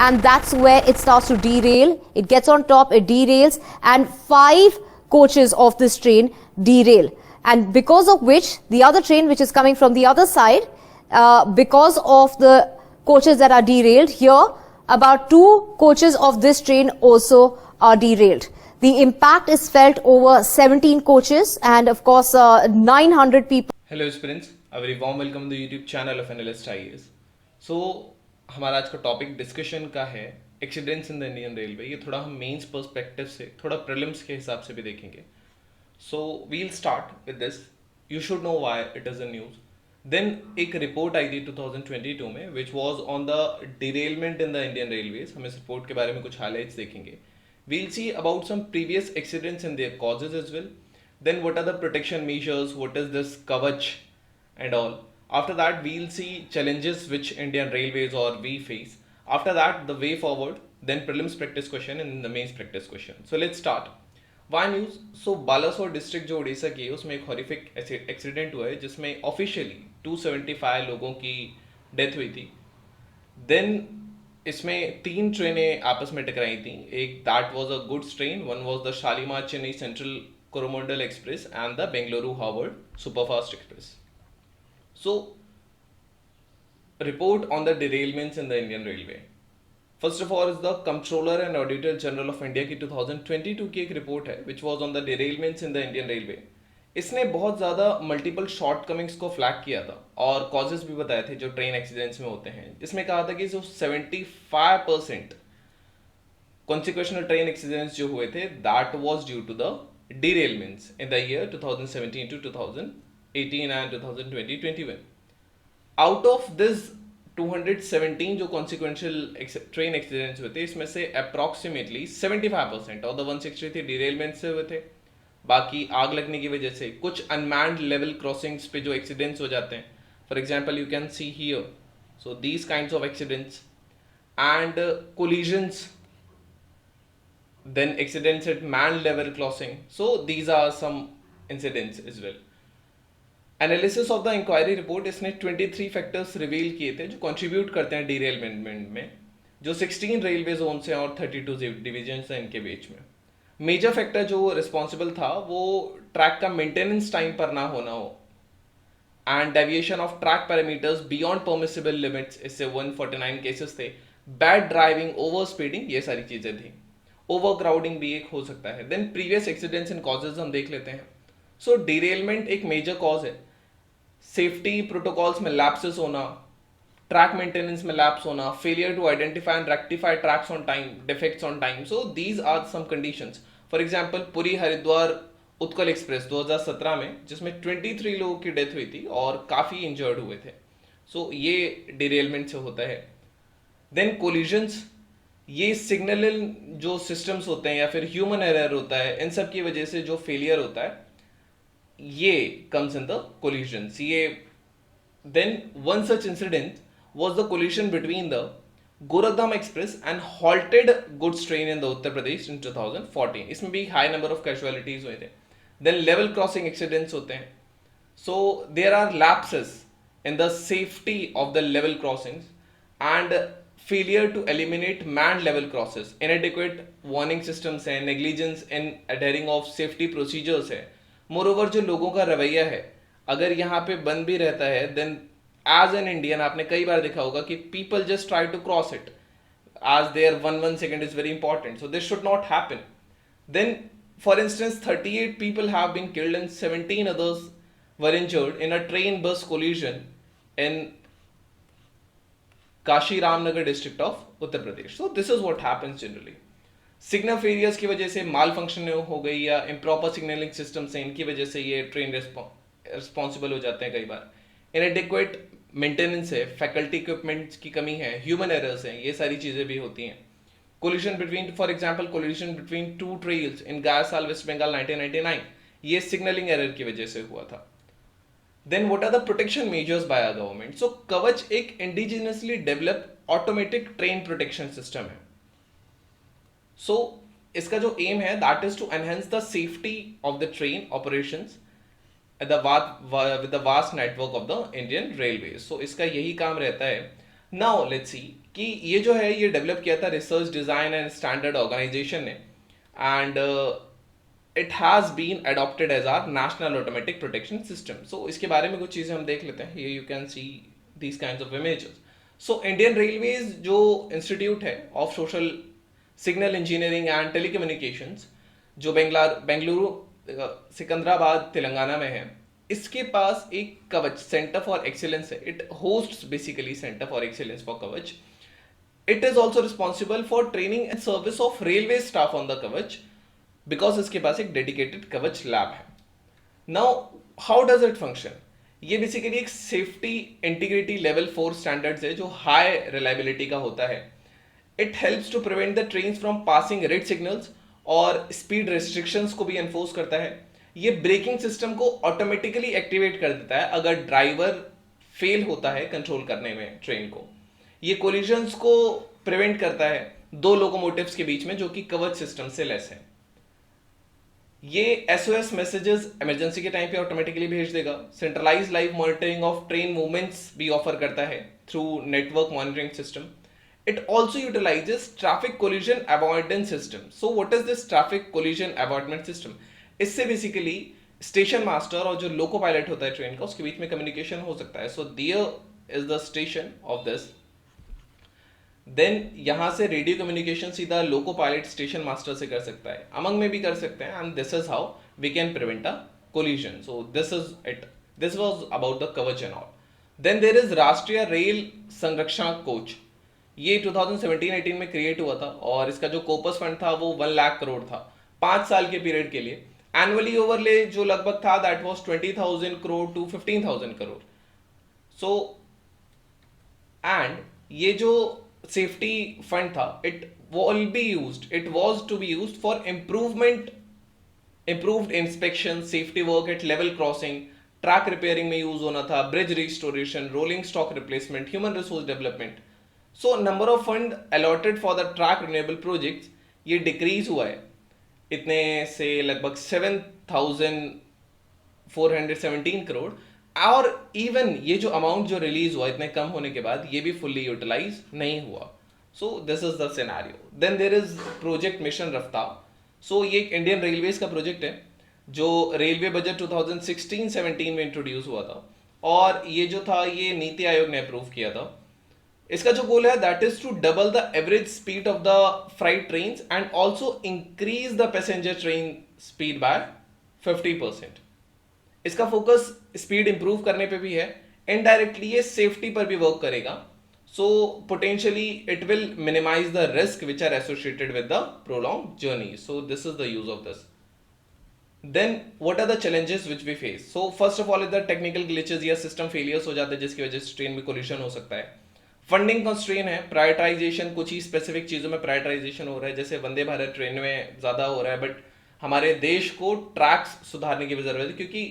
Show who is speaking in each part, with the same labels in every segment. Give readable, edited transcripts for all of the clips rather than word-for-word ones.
Speaker 1: and that's where it starts to derail. It gets on top, it derails, and 5 coaches of this train derail. And because of which, the other train which is coming from the other side, because of the coaches that are derailed here, about 2 coaches of this train also are derailed. The impact is felt over 17 coaches and of course 900 people.
Speaker 2: Hello aspirants, a very warm welcome to the YouTube channel of Analyst IAS. So हमारा आज का topic discussion का है accidents in the Indian railway. ये थोड़ा हम mains perspective से, थोड़ा प्रीलिम्स के हिसाब से भी देखेंगे. So we'll start with this. You should know why it is a news. Then एक रिपोर्ट आई थी 2022 में which was on the derailment in the Indian railways. हम इस रिपोर्ट के बारे में कुछ हाईलाइट्स देखेंगे. We'll see about some previous accidents in their causes as well. Then what are the protection measures, what is this Kavach and all. After that we'll see challenges which Indian Railways or we face. After that the way forward, then prelims practice question and the mains practice question. So let's start. Why news? So Balasore district जो उड़ीसा की है उसमें एक horrific accident हुआ है जिसमें officially 275 लोगों की डेथ हुई थी. देन इसमें 3 ट्रेनें आपस में टकराई थी. एक that was a goods train, one was the Shalimar Chennai central Coromandel Express and the Bengaluru Howrah Superfast Express. So, report on the derailments in the Indian Railway. First of all is the Comptroller and Auditor General of India की 2022 की एक report है which was on the derailments in the Indian Railway. इसने बहुत ज़्यादा multiple shortcomings को flag किया था और कॉजेज भी बताए थे जो ट्रेन एक्सीडेंट्स में होते हैं. इसमें कहा था कि जो 75% consequential train accidents जो हुए थे that was due to the derailments in the year 2017 to 2018 and 2020-21. Out of this 217 जो consequential train accidents हुए थे इसमें से approximately 75% और the 163 derailments से हुए थे. बाकी आग लगने की वजह से कुछ unmanned level crossings पे जो accidents हो जाते हैं. For example, you can see here. So these kinds of accidents and collisions. Then accidents at man level crossing. So these are some incidents as well. Analysis of the inquiry report इसने 23 factors reveal किए थे जो contribute करते हैं डीरेलमेंट में, जो 16 railway zone से और 32 डिवीजन हैं इनके बीच में. मेजर फैक्टर जो रिस्पॉन्सिबल था वो ट्रैक का मेंटेनेंस टाइम पर ना होना हो and deviation of track parameters beyond permissible limits, इससे 149 केसेस थे. बैड ड्राइविंग, ओवर स्पीडिंग, ये सारी चीज़ें थी. ओवर क्राउडिंग भी एक हो सकता है. Then previous accidents and causes हम देख लेते हैं. सो डिरेलमेंट एक मेजर कॉज है. सेफ्टी प्रोटोकॉल्स में लैप्सेस होना, ट्रैक मेंटेनेंस में लैप्स होना, failure to identify and rectify tracks on time, defects on time. So these are some conditions. For example Puri Haridwar Utkal express 2017 में जिसमें 23 लोगों की डेथ हुई थी और काफ़ी इंजर्ड हुए थे. सो ये डिरेलमेंट से होता है. देन कोलिजन्स, ये सिग्नल जो सिस्टम्स होते हैं या फिर ह्यूमन एरर होता है, इन सब की वजह से जो फेलियर होता है ये कम्स इन द कोलिजन्स. ये then one such incident was the collision between the Gorakhdham express and halted goods train in the Uttar Pradesh in 2014. इसमें भी हाई नंबर ऑफ कैजुअलिटीज हुए थे. देन लेवल क्रॉसिंग एक्सीडेंट्स होते हैं. So there are lapses in the safety of the level crossings and failure to eliminate manned level crosses, inadequate warning systems है, negligence in adhering of safety procedures है. moreover जो लोगों का रवैया है, अगर यहाँ पे बंद भी रहता है then as an Indian आपने कई बार देखा होगा कि people just try to cross it as their 1 second is very important. So this should not happen. Then for instance 38 people have been killed and 17 others were injured in a train bus collision in Kashi Ramnagar district of Uttar Pradesh. So this is what happens generally. Signal failures की वजह से माल function हो गई या improper signalling system से इनकी वजह से ये ट्रेन रिस्पॉन्सिबल हो जाते हैं कई बार. इनएडिक्वेट मेंटेनेंस है, फैकल्टी इक्विपमेंट्स की कमी है, ह्यूमन एरर्स हैं, ये सारी चीज़ें भी होती हैं. Collision between, for example collision between 2 trains in Gaisal West Bengal 1999, ये सिग्नलिंग एरर की वजह से हुआ था. Then what are the protection measures by our government? So Kavach एक indigenously developed automatic train protection system है. So इसका जो aim है that is to enhance the safety of the train operations with the vast network of the Indian Railways. So इसका यही काम रहता है नाउ लेट्स सी कि ये जो है ये डेवलप किया था research design and standard organisation ने, and it has been adopted as our national automatic protection system. So इसके बारे में कुछ चीजें हम देख लेते हैं. ये you can see these kinds of images. So Indian railways जो इंस्टीट्यूट है of social signal engineering and telecommunications, जो बेंगलुरु सिकंदराबाद तेलंगाना में है, इसके पास एक कवच सेंटर फॉर एक्सीलेंस है. It hosts basically centre for excellence for Kavach. It is also responsible for training and service of railway staff on the Kavach, because इसके पास एक डेडिकेटेड कवच लैब है. Now how does it function? ये basically एक safety integrity level 4 standards है जो high reliability का होता है. It helps to prevent the trains from passing red signals और स्पीड रेस्ट्रिक्शंस को भी एनफोर्स करता है. ये ब्रेकिंग सिस्टम को ऑटोमेटिकली एक्टिवेट कर देता है अगर ड्राइवर फेल होता है कंट्रोल करने में ट्रेन को. ये कोलिजन्स को प्रिवेंट करता है दो लोकोमोटिव्स के बीच में जो कि कवच सिस्टम से लेस है. ये एसओएस मैसेजेस इमरजेंसी के टाइम पे ऑटोमेटिकली भेज देगा. Centralize live monitoring of train movements भी ऑफर करता है through network monitoring system. It also utilizes traffic collision avoidance system. So what is this traffic collision avoidance system? इससे basically station master और जो loco pilot होता है train का उसके बीच में कम्युनिकेशन हो सकता है. So there is the station of this. Then यहां से रेडियो कम्युनिकेशन सीधा लोको पायलट स्टेशन मास्टर से कर सकता है, अमंग में भी कर सकते हैं, and this is how we can prevent a collision. So this is it. This was about the Kavach and all. Then there is Rashtriya Rail Sanrakshan Kosh. ये 2017-18 में क्रिएट हुआ था और इसका जो कोपस फंड था वो 1 लाख करोड़ था 5 साल के पीरियड के लिए. एनुअली ओवरले जो लगभग था that was 20,000 crore to 15,000 crore. So and ये जो सेफ्टी फंड था it will be used, it was to be used for improved inspection, safety work at level crossing, track repairing में यूज होना था, bridge restoration, rolling stock replacement, human resource development. So number of fund allotted for the track renewable projects ये decrease हुआ है इतने से लगभग 7,417 करोड़. और इवन ये जो अमाउंट जो रिलीज हुआ इतने कम होने के बाद ये भी फुल्ली यूटिलाइज नहीं हुआ. So this is the scenario. Then there is project mission Raftaar. So ये एक इंडियन रेलवेज का प्रोजेक्ट है जो रेलवे बजट 2016-17 में इंट्रोड्यूस हुआ था और ये जो था ये नीति आयोग ने अप्रूव किया था. इसका जो गोल है that is to double the average speed of the freight trains and also increase the passenger train speed by 50%. इसका फोकस स्पीड इंप्रूव करने पे भी है, इनडायरेक्टली ये सेफ्टी पर भी वर्क करेगा. So potentially it will minimise the risk which are associated with the prolong journey. So this is the use of this. Then what are the challenges which we face? So first of all is the technical glitches या system failures हो जाते हैं जिसकी वजह से train में collision हो सकता है. फंडिंग कंस्ट्रेन है, प्रायोरिटाइजेशन, कुछ ही स्पेसिफिक चीज़ों में प्रायोरिटाइजेशन हो रहा है जैसे वंदे भारत ट्रेन में ज़्यादा हो रहा है, बट हमारे देश को ट्रैक्स सुधारने की भी ज़रूरत है क्योंकि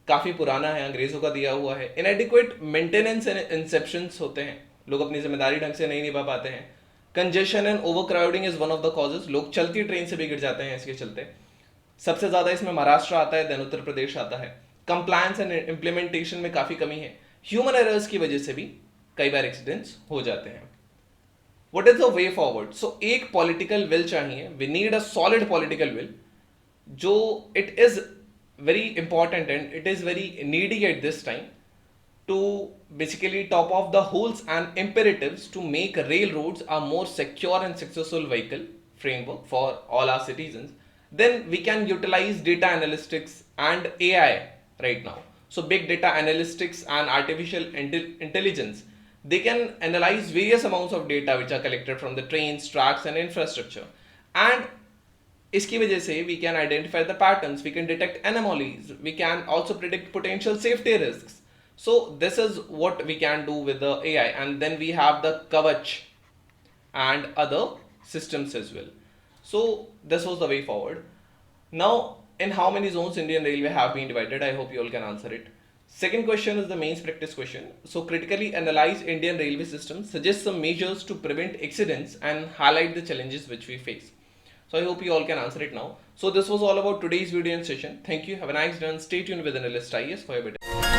Speaker 2: काफ़ी पुराना है, अंग्रेज़ों का दिया हुआ है. इनएडिक्वेट मेंटेनेंस एंड इंसेप्शंस होते हैं, लोग अपनी जिम्मेदारी ढंग से नहीं निभा पाते हैं. Congestion and over crowding is one of the causes. लोग चलती ट्रेन से भी गिर जाते हैं इसके चलते. सबसे ज़्यादा इसमें महाराष्ट्र आता है, देन उत्तर प्रदेश आता है. कंप्लायंस एंड इम्प्लीमेंटेशन में काफ़ी कमी है. ह्यूमन एरर्स की वजह से भी कई बार एक्सीडेंट्स हो जाते हैं. What is the way forward? So एक पॉलिटिकल विल चाहिए. We need a solid political will जो it is very important and it is very needy at this time to basically top off the holes and imperatives to make railroads a more secure and successful vehicle framework for all our citizens. Then we can utilize data analytics and AI right now. So big data analytics and artificial intelligence, they can analyze various amounts of data which are collected from the trains, tracks and infrastructure. And iski wajah se we can identify the patterns, we can detect anomalies, we can also predict potential safety risks. So this is what we can do with the AI, and then we have the Kavach and other systems as well. So this was the way forward. Now, in how many zones Indian Railway have been divided? I hope you all can answer it. Second question is the mains practice question. So critically analyze Indian railway system, suggest some measures to prevent accidents and highlight the challenges which we face. So I hope you all can answer it now. So this was all about today's video and session. Thank you. Have a nice day and stay tuned with Analyst IAS for your better.